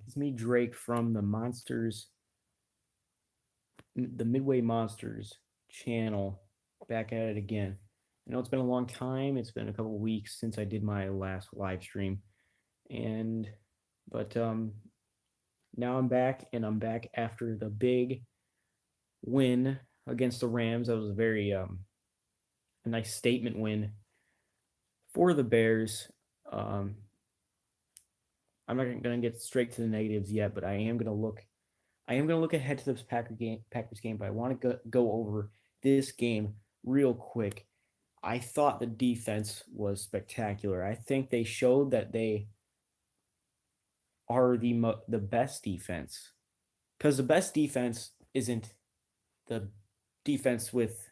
It's me, Drake, from the Midway Monsters channel, back at it again. I know it's been a long time. It's been a couple of weeks since I did my last live stream, and but now I'm back, and I'm back after the big win against the Rams. That was a nice statement win for the Bears. Um, I'm not going to get straight to the negatives yet, but I am going to look ahead to this Packers game, but I want to go over this game real quick. I thought the defense was spectacular. I think they showed that they are the best defense, because the best defense isn't the defense with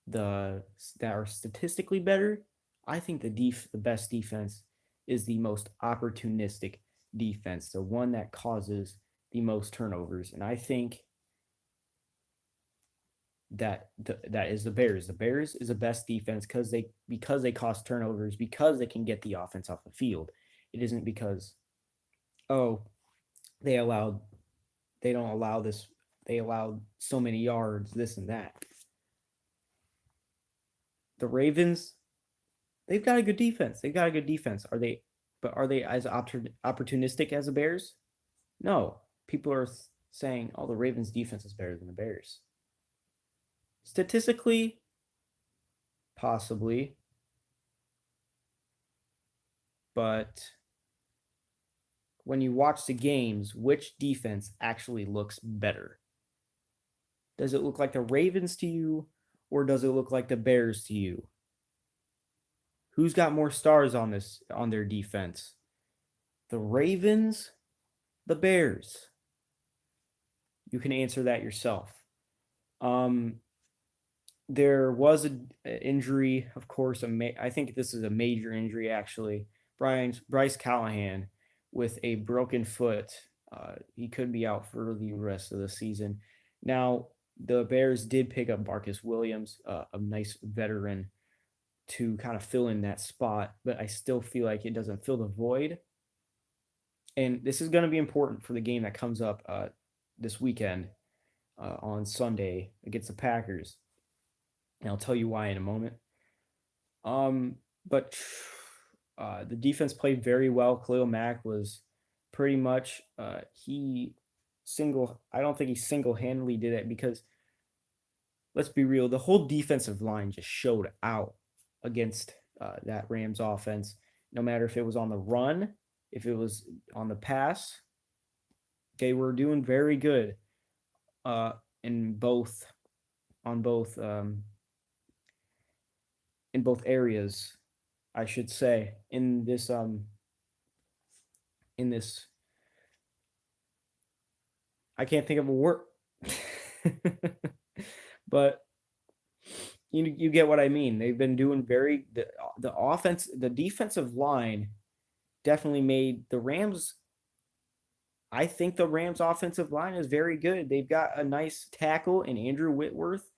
the that are statistically better. I think the best defense is the most opportunistic defense, the one that causes the most turnovers, and I think that is the Bears. The Bears is the best defense because they cause turnovers, because they can get the offense off the field. It isn't because, oh, they allowed they don't allow this, they allowed so many yards, this and that. The Ravens, they've got a good defense. They've got a good defense. Are they as opportunistic as the Bears? No. People are saying, "Oh, the Ravens defense is better than the Bears." Statistically, possibly, but when you watch the games, which defense actually looks better? Does it look like the Ravens to you, or does it look like the Bears to you? Who's got more stars on their defense? The Ravens, the Bears? You can answer that yourself. Um, there was an injury, of course. I think this is a major injury, actually. Bryce Callahan with a broken foot. He could be out for the rest of the season. Now, the Bears did pick up Marcus Williams, a nice veteran, to kind of fill in that spot, but I still feel like it doesn't fill the void. And this is going to be important for the game that comes up this weekend on Sunday against the Packers. And I'll tell you why in a moment. But the defense played very well. Khalil Mack was pretty much I don't think he single handedly did it, because let's be real, the whole defensive line just showed out against that Rams offense. No matter if it was on the run, if it was on the pass, they were doing very good uh, in both on both in both areas, I should say, in this I can't think of a word. But you get what I mean. They've been doing the defensive line definitely made the Rams. I think the Rams offensive line is very good. They've got a nice tackle in Andrew Whitworth,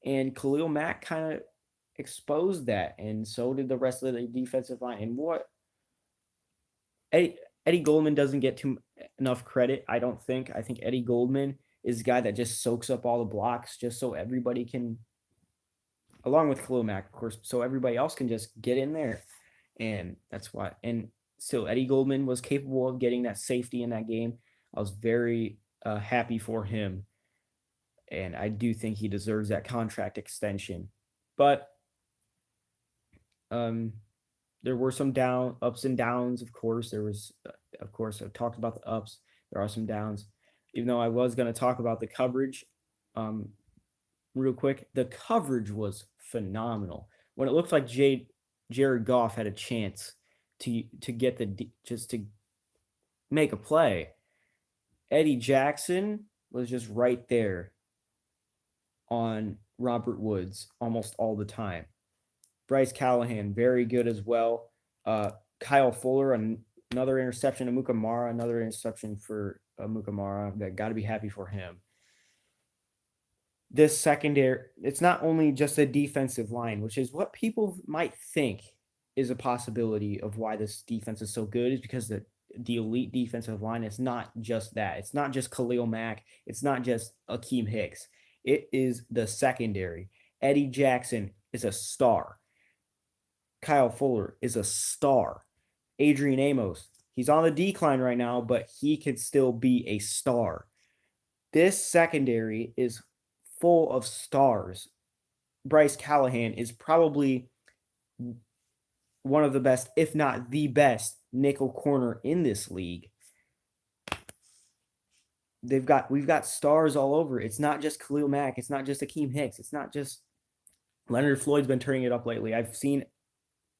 and Khalil Mack kind of exposed that, and so did the rest of the defensive line. And what Eddie, Eddie Goldman doesn't get enough credit, I don't think. I think Eddie Goldman is a guy that just soaks up all the blocks just so everybody can, along with Khalil Mack, of course, so everybody else can just get in there. And that's why. And still, Eddie Goldman was capable of getting that safety in that game. I was very happy for him. And I do think he deserves that contract extension. But um, there were some ups and downs, of course. Of course, I've talked about the ups. There are some downs. Even though I was going to talk about the coverage, um, real quick, the coverage was phenomenal. When it looked like Jared Goff had a chance to get just to make a play, Eddie Jackson was just right there on Robert Woods almost all the time. Bryce Callahan, very good as well. Kyle Fuller, another interception. Amukamara, another interception for Amukamara. That got to be happy for him. This secondary, it's not only just a defensive line, which is what people might think is a possibility of why this defense is so good is because the elite defensive line is not just that. It's not just Khalil Mack. It's not just Akeem Hicks. It is the secondary. Eddie Jackson is a star. Kyle Fuller is a star. Adrian Amos, he's on the decline right now, but he could still be a star. This secondary is full of stars. Bryce Callahan is probably one of the best, if not the best, nickel corner in this league. We've got stars all over. It's not just Khalil Mack. It's not just Akeem Hicks. It's not just Leonard Floyd's been turning it up lately. I've seen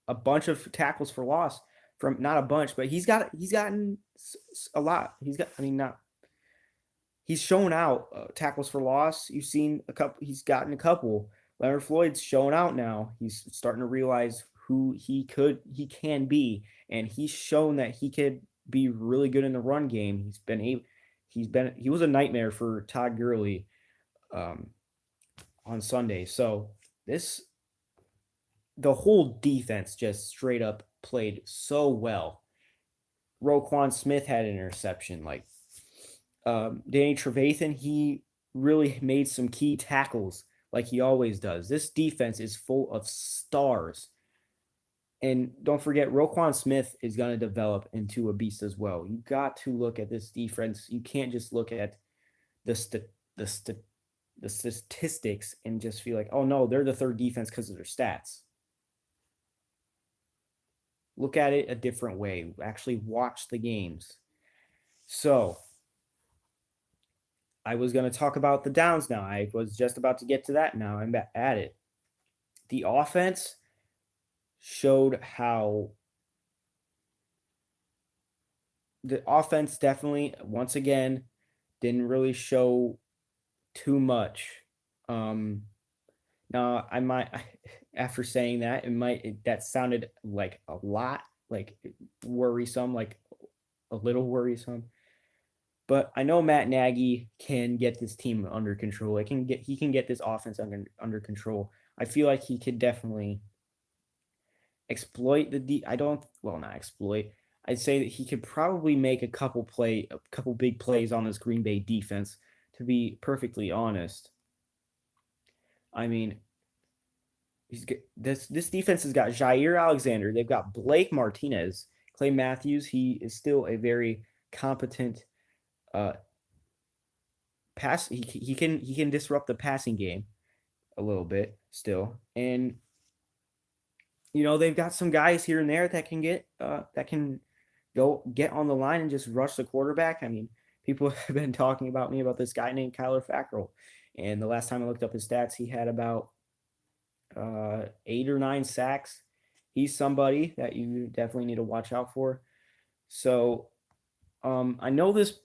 a bunch of tackles for loss from, not a bunch, but he's gotten a lot. He's shown out tackles for loss. You've seen a couple. He's gotten a couple. Leonard Floyd's showing out now. He's starting to realize who he can be, and he's shown that he could be really good in the run game. He was a nightmare for Todd Gurley on Sunday. So the whole defense just straight up played so well. Roquan Smith had an interception. Danny Trevathan, he really made some key tackles like he always does. This defense is full of stars. And don't forget, Roquan Smith is going to develop into a beast as well. You got to look at this defense. You can't just look at the statistics and just feel like, oh no, they're the third defense because of their stats. Look at it a different way. Actually watch the games. So I was going to talk about the downs now. I was just about to get to that now. I'm at it. The offense showed how the offense definitely, once again, didn't really show too much. Now, I might, after saying that, that sounded like a lot, like worrisome, like a little worrisome. But I know Matt Nagy can get this team under control. He can get this offense under control. I feel like he could definitely exploit not exploit. I'd say that he could probably make a couple big plays on this Green Bay defense, to be perfectly honest. I mean, this defense has got Jair Alexander. They've got Blake Martinez. Clay Matthews, he is still a very competent he can disrupt the passing game a little bit still. And they've got some guys here and there that can go get on the line and just rush the quarterback. I mean, people have been talking about me about this guy named Kyler Fackrell. And the last time I looked up his stats, he had about 8 or 9 sacks. He's somebody that you definitely need to watch out for. So I know this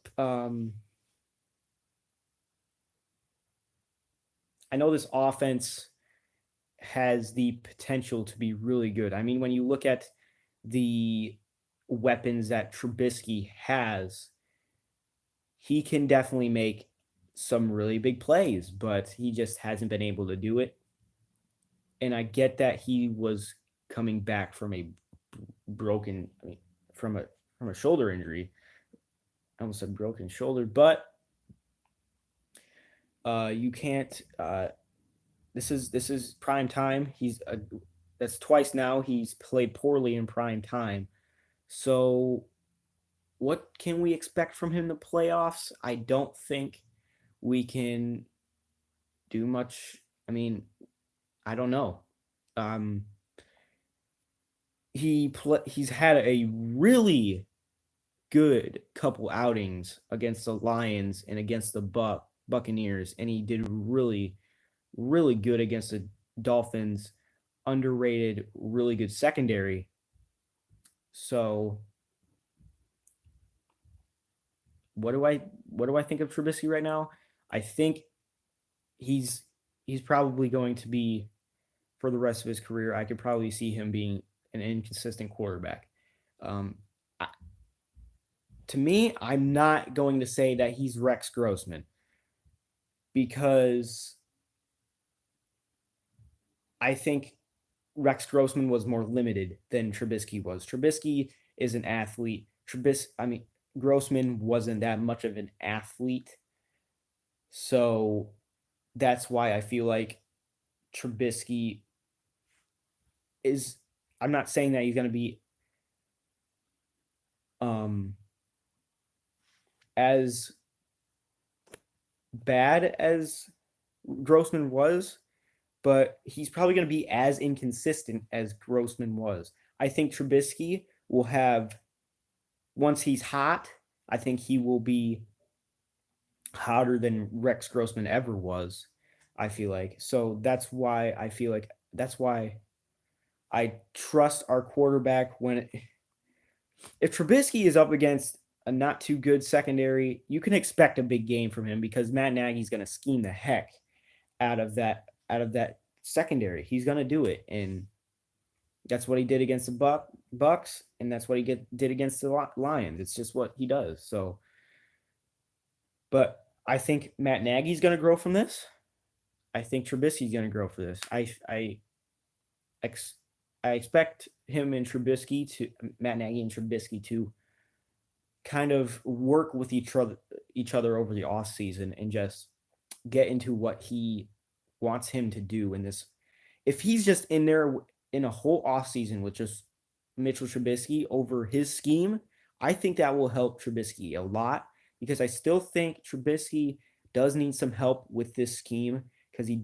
offense has the potential to be really good. I mean, when you look at the weapons that Trubisky has, he can definitely make some really big plays, but he just hasn't been able to do it. And I get that he was coming back from from a shoulder injury. I almost said broken shoulder, but you can't. This is prime time. That's twice now he's played poorly in prime time. So what can we expect from him in the playoffs? I don't think we can do much. I mean, I don't know. He's had a really good couple outings against the Lions and against the Buccaneers, and he did really, really good against the Dolphins. Underrated, really good secondary. So what do I think of Trubisky right now? I think he's probably going to be, for the rest of his career, I could probably see him being an inconsistent quarterback. To me, I'm not going to say that he's Rex Grossman, because I think Rex Grossman was more limited than Trubisky was. Trubisky is an athlete. Grossman wasn't that much of an athlete. So that's why I feel like Trubisky is, I'm not saying that he's going to be as bad as Grossman was, but he's probably going to be as inconsistent as Grossman was. I think Trubisky will have, once he's hot, I think he will be hotter than Rex Grossman ever was, I feel like. So that's why I trust our quarterback when if Trubisky is up against a not too good secondary, you can expect a big game from him because Matt Nagy's going to scheme the heck out of that secondary. He's going to do it, and that's what he did against the Bucks, and that's what he did against the Lions. It's just what he does. So, but I think Matt Nagy's going to grow from this. I think Trubisky's going to grow for this. I expect him and Matt Nagy and Trubisky to kind of work with each other over the offseason and just get into what he wants him to do in this. If he's just in there in a whole offseason with just Mitchell Trubisky over his scheme, I think that will help Trubisky a lot because I still think Trubisky does need some help with this scheme because he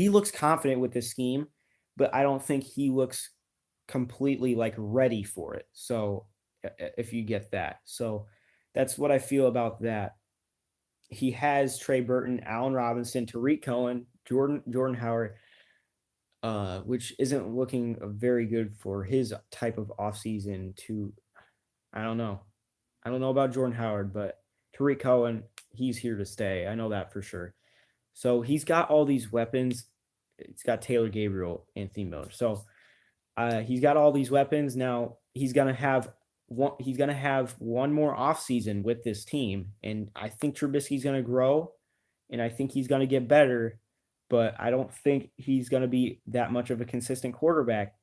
looks confident with this scheme, but I don't think he looks completely like ready for it. So if you get that. So that's what I feel about that. He has Trey Burton, Allen Robinson, Tariq Cohen, Jordan Howard, which isn't looking very good for his type of offseason I don't know about Jordan Howard, but Tariq Cohen, he's here to stay. I know that for sure. So he's got all these weapons. He's got Taylor Gabriel, Anthony Miller. So he's got all these weapons. Now he's gonna have one more offseason with this team, and I think Trubisky's gonna grow, and I think he's gonna get better, but I don't think he's gonna be that much of a consistent quarterback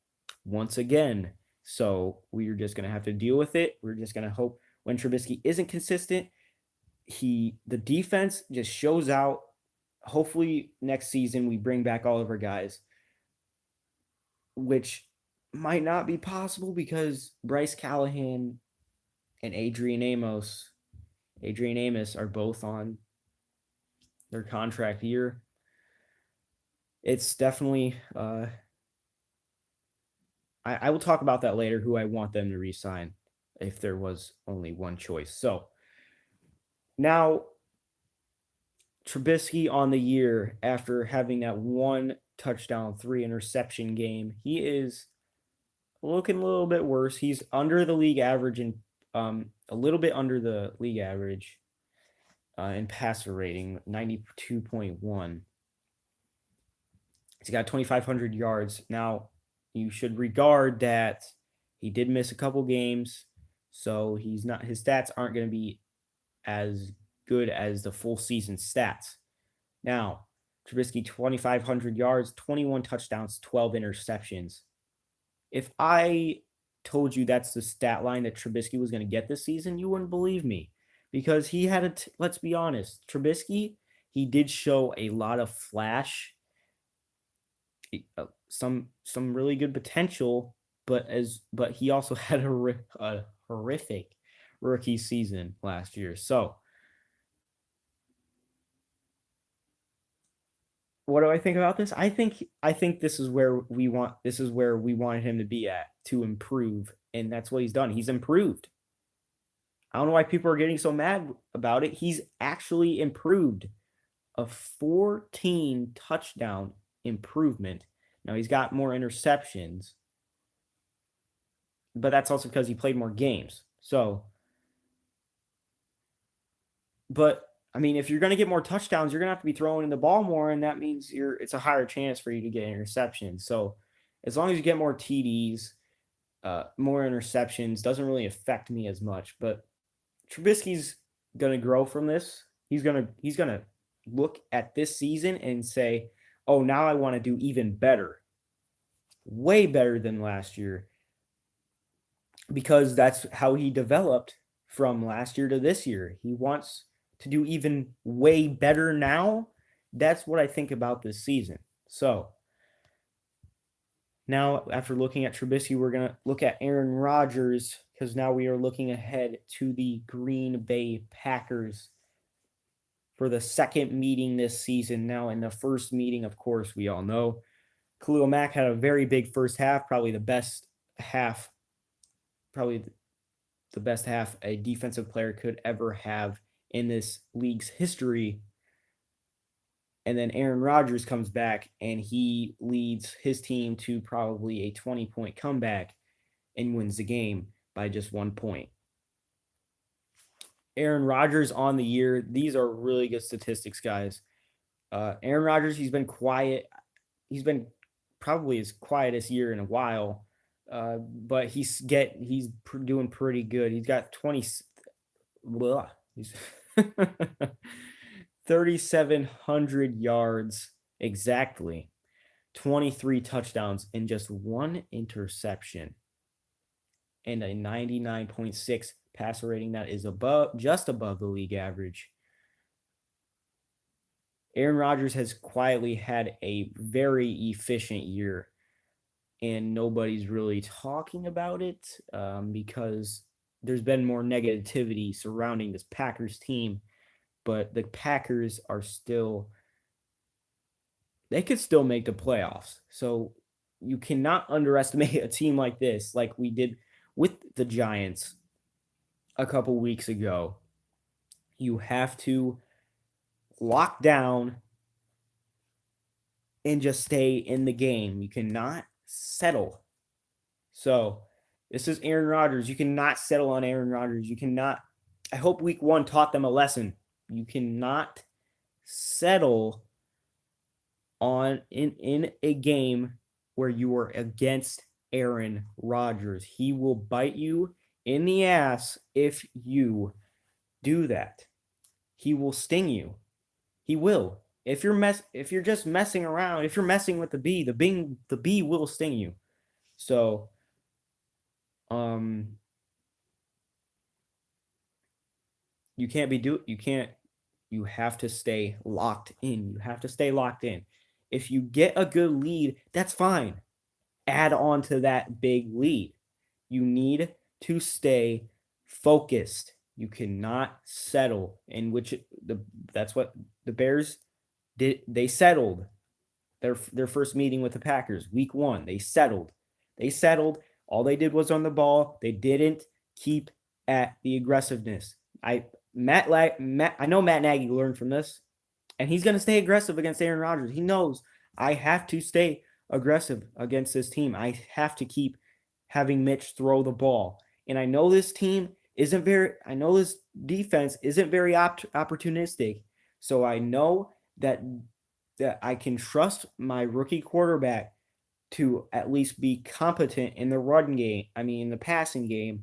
once again. So we're just gonna have to deal with it. We're just gonna hope when Trubisky isn't consistent, the defense just shows out. Hopefully next season we bring back all of our guys, which might not be possible because Bryce Callahan and Adrian Amos are both on their contract year. It's definitely I will talk about that later, who I want them to re-sign if there was only one choice. So now Trubisky on the year after having that 1 touchdown, 3 interception game, he is looking a little bit worse. He's under the league average and a little bit under the league average in passer rating, 92.1. He's got 2,500 yards. Now, you should regard that he did miss a couple games, so his stats aren't going to be as good as the full season stats. Now, Trubisky, 2,500 yards, 21 touchdowns, 12 interceptions. If I told you that's the stat line that Trubisky was going to get this season, you wouldn't believe me because he had let's be honest, Trubisky, he did show a lot of flash, some really good potential, but he also had a horrific rookie season last year. So what do I think about this? I think this is where we wanted him to be at, to improve, and that's what he's done. He's improved. I don't know why people are getting so mad about it. He's actually improved. A 14 touchdown improvement. Now he's got more interceptions, but that's also because he played more games. So, but I mean, if you're going to get more touchdowns, you're going to have to be throwing in the ball more, and that means it's a higher chance for you to get interceptions. So, as long as you get more TDs, more interceptions, doesn't really affect me as much. But Trubisky's going to grow from this. He's going to look at this season and say, oh, now I want to do even better, way better than last year, because that's how he developed from last year to this year. He wants to do even way better now. That's what I think about this season. So now, after looking at Trubisky, we're going to look at Aaron Rodgers, because now we are looking ahead to the Green Bay Packers for the second meeting this season. Now, in the first meeting, of course, we all know Khalil Mack had a very big first half, probably the best half a defensive player could ever have in this league's history. And then Aaron Rodgers comes back and he leads his team to probably a 20-point comeback and wins the game by just 1 point. Aaron Rodgers on the year, these are really good statistics, guys. Aaron Rodgers, he's been quiet. He's been probably his quietest year in a while, but he's doing pretty good. He's got 3,700 yards exactly, 23 touchdowns, and just 1 interception, and a 99.6 passer rating that is just above the league average. Aaron Rodgers has quietly had a very efficient year, and nobody's really talking about it because there's been more negativity surrounding this Packers team. But the Packers they could still make the playoffs. So you cannot underestimate a team like this, like we did with the Giants a couple weeks ago. You have to lock down and just stay in the game. You cannot settle. So this is Aaron Rodgers. You cannot settle on Aaron Rodgers. You cannot. I hope week 1 taught them a lesson. You cannot settle on in a game where you are against Aaron Rodgers. He will bite you in the ass if you do that. He will sting you. He will. If you're just messing around, if you're messing with the bee will sting you. So you have to stay locked in. You have to stay locked in. If you get a good lead, that's fine. Add on to that big lead. You need to stay focused. You cannot settle, that's what the Bears did. They settled their first meeting with the Packers, week 1. They settled. All they did was on the ball. They didn't keep at the aggressiveness. I know Matt Nagy learned from this, and he's going to stay aggressive against Aaron Rodgers. He knows I have to stay aggressive against this team. I have to keep having Mitch throw the ball. And I know this defense isn't very opportunistic. So I know that I can trust my rookie quarterback to at least be competent in the in the passing game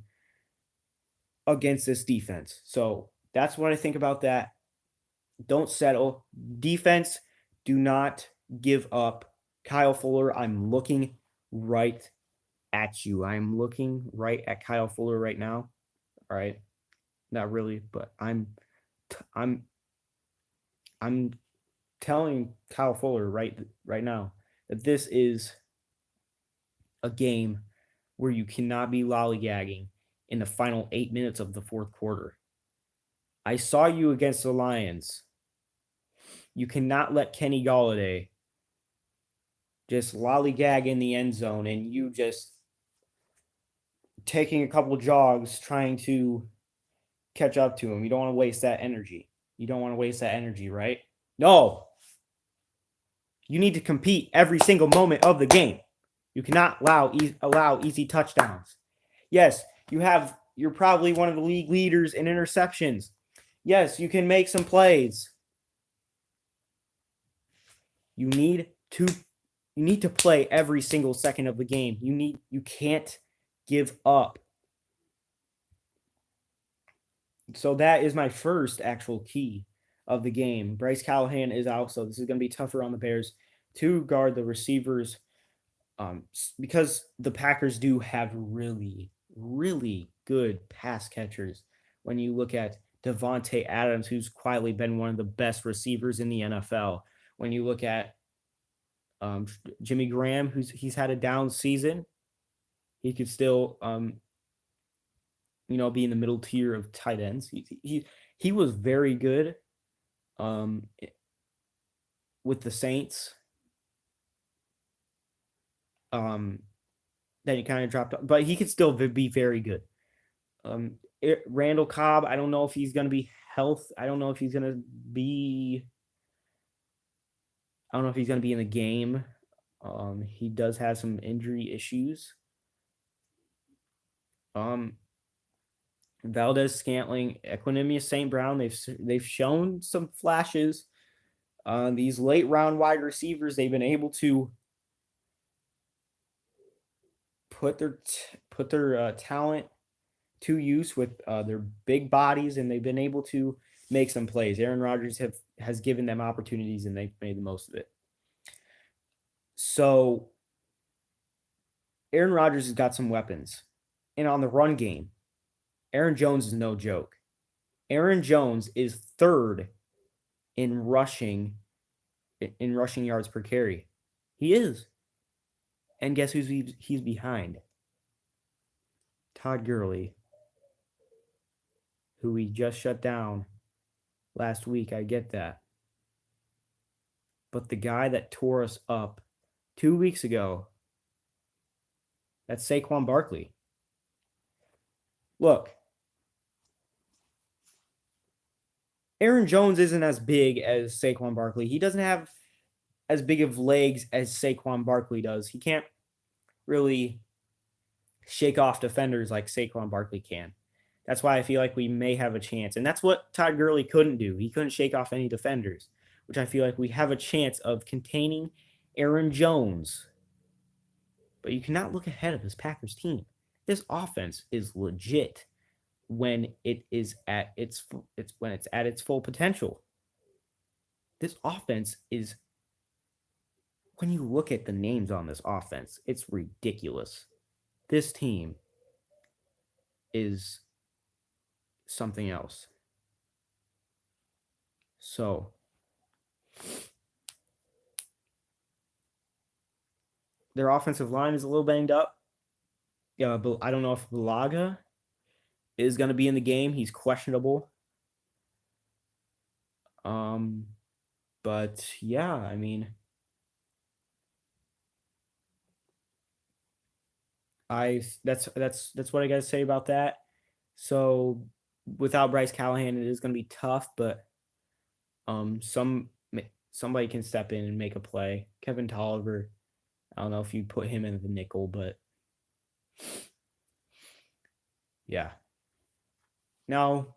against this defense. So that's what I think about that. Don't settle. Defense, do not give up. Kyle Fuller, I'm looking right at you. I'm looking right at Kyle Fuller right now. All right. Not really, but I'm telling Kyle Fuller right now that this is a game where you cannot be lollygagging in the final 8 minutes of the fourth quarter. I saw you against the Lions. You cannot let Kenny Golladay just lollygag in the end zone and you just taking a couple jogs trying to catch up to him. You don't want to waste that energy. Right? No. You need to compete every single moment of the game. You cannot allow easy touchdowns. Yes, you're probably one of the league leaders in interceptions. Yes, you can make some plays. You need to play every single second of the game. You can't give up. So that is my first actual key of the game. Bryce Callahan is out, so this is going to be tougher on the Bears. to guard the receivers, because the Packers do have really, really good pass catchers. When you look at Devontae Adams, who's quietly been one of the best receivers in the NFL. When you look at Jimmy Graham, he's had a down season, he could still be in the middle tier of tight ends. He was very good um, with the Saints. Then he kind of dropped off, but he could still be very good. Randall Cobb, I don't know if he's going to be I don't know if he's going to be. I don't know if he's going to be in the game. He does have some injury issues. Valdez Scantling, Equanimeous St. Brown, they've shown some flashes. These late round wide receivers, they've been able to put their talent to use with their big bodies, and they've been able to make some plays. Aaron Rodgers has given them opportunities, and they've made the most of it. So Aaron Rodgers has got some weapons, and on the run game, Aaron Jones is no joke. Aaron Jones is third in rushing yards per carry. He is. And guess who's he's behind? Todd Gurley, who we just shut down last week. I get that. But the guy that tore us up 2 weeks ago, that's Saquon Barkley. Look, Aaron Jones isn't as big as Saquon Barkley. He doesn't have as big of legs as Saquon Barkley does. He can't really shake off defenders like Saquon Barkley can. That's why I feel like we may have a chance. And that's what Todd Gurley couldn't do. He couldn't shake off any defenders, which I feel like we have a chance of containing Aaron Jones. But you cannot look ahead of this Packers team. This offense is legit when it is at its full potential. This offense is, when you look at the names on this offense, it's ridiculous. This team is something else. So their offensive line is a little banged up. Yeah, but I don't know if Bulaga is going to be in the game. He's questionable. But yeah, I mean, that's what I got to say about that. So without Bryce Callahan, it is going to be tough, but somebody can step in and make a play. Kevin Tolliver, I don't know if you put him in the nickel, but yeah. Now,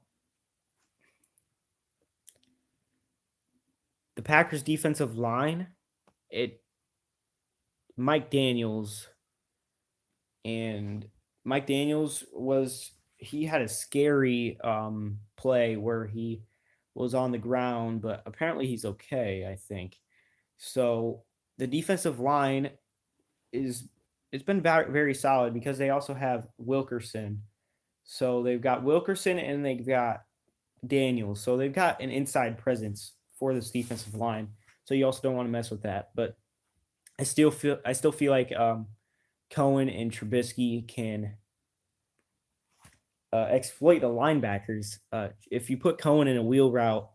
the Packers defensive line, Mike Daniels he had a scary play where he was on the ground, but apparently he's okay, I think. So the defensive line it's been very solid because they also have Wilkerson. So they've got Wilkerson and they've got Daniels. So they've got an inside presence for this defensive line. So you also don't want to mess with that. But I still feel like Cohen and Trubisky can exploit the linebackers. If you put Cohen in a wheel route,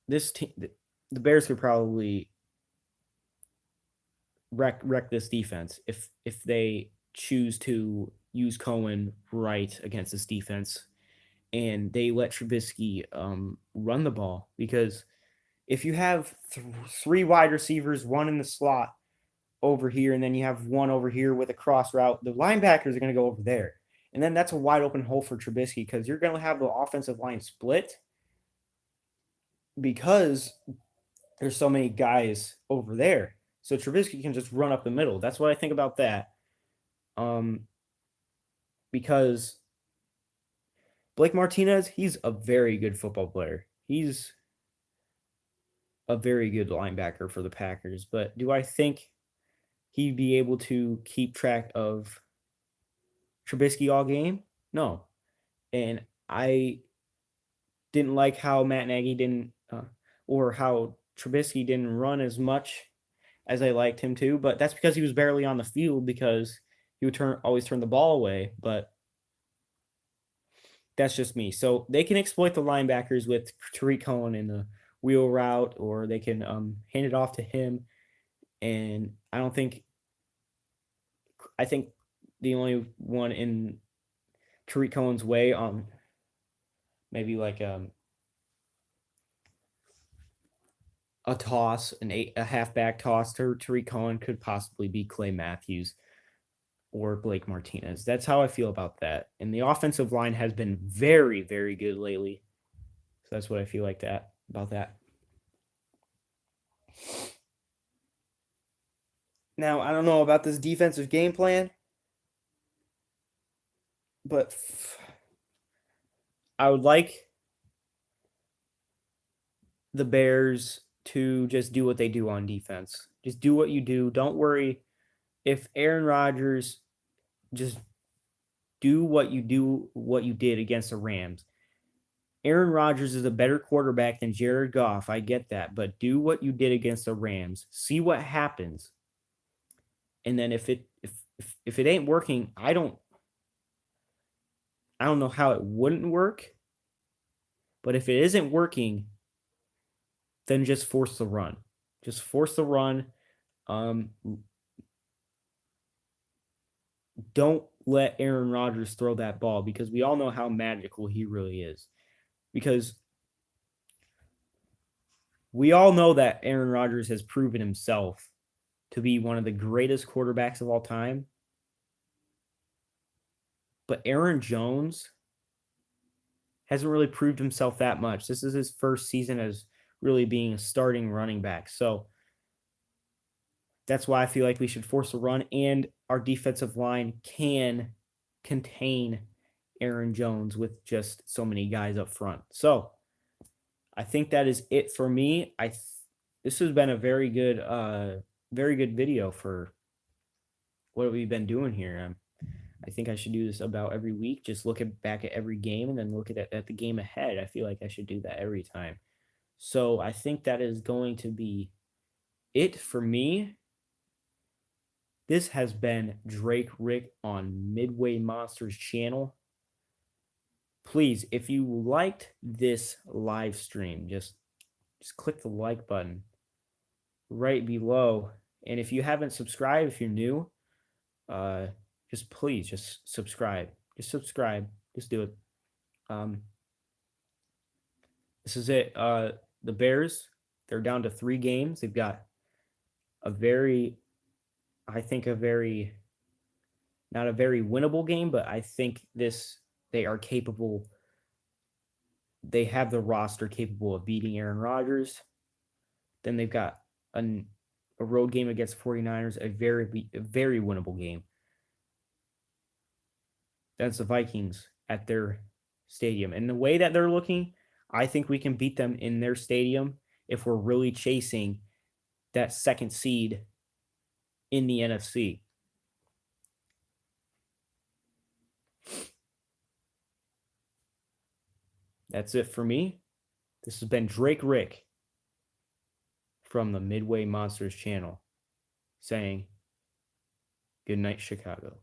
the Bears could probably wreck this defense if they choose to use Cohen right against this defense and they let Trubisky run the ball. Because if you have three wide receivers, one in the slot over here, and then you have one over here with a cross route, the linebackers are going to go over there. And then that's a wide open hole for Trubisky because you're going to have the offensive line split because there's so many guys over there. So Trubisky can just run up the middle. That's what I think about that. Because Blake Martinez, he's a very good football player. He's a very good linebacker for the Packers. But do I think he'd be able to keep track of Trubisky all game? No. And I didn't like how Matt Nagy didn't, or how Trubisky didn't run as much as I liked him to. But that's because he was barely on the field because he would always turn the ball away. But that's just me. So they can exploit the linebackers with Tariq Cohen in the wheel route, or they can hand it off to him. And I think the only one in Tariq Cohen's way, maybe like a toss, a halfback toss to Tariq Cohen could possibly be Clay Matthews or Blake Martinez. That's how I feel about that. And the offensive line has been very, very good lately. So that's what I feel like about that. Now, I don't know about this defensive game plan, but I would like the Bears to just do what they do on defense. Just do what you do. Don't worry if Aaron Rodgers just do what you did against the Rams. Aaron Rodgers is a better quarterback than Jared Goff. I get that, but do what you did against the Rams. See what happens. And then if it ain't working, I don't know how it wouldn't work. But if it isn't working, then just force the run. Just force the run. Don't let Aaron Rodgers throw that ball because we all know how magical he really is. Because we all know that Aaron Rodgers has proven himself to be one of the greatest quarterbacks of all time. But Aaron Jones hasn't really proved himself that much. This is his first season as really being a starting running back. So that's why I feel like we should force a run, and our defensive line can contain Aaron Jones with just so many guys up front. So I think that is it for me. This has been a very good video for what we've been doing here. I think I should do this about every week. Just look back at every game and then look at the game ahead. I feel like I should do that every time. So I think that is going to be it for me. This has been Drake Rick on Midway Monsters channel. Please, if you liked this live stream, just click the like button right below. And if you haven't subscribed, if you're new, please subscribe. Just subscribe. Just do it. This is it. The Bears, they're down to 3 games. They've got not a very winnable game, but I think they are capable. They have the roster capable of beating Aaron Rodgers. Then they've got a road game against 49ers, a very winnable game. That's the Vikings at their stadium. And the way that they're looking, I think we can beat them in their stadium if we're really chasing that second seed in the NFC. That's it for me. This has been Drake Rick from the Midway Monsters channel saying good night, Chicago.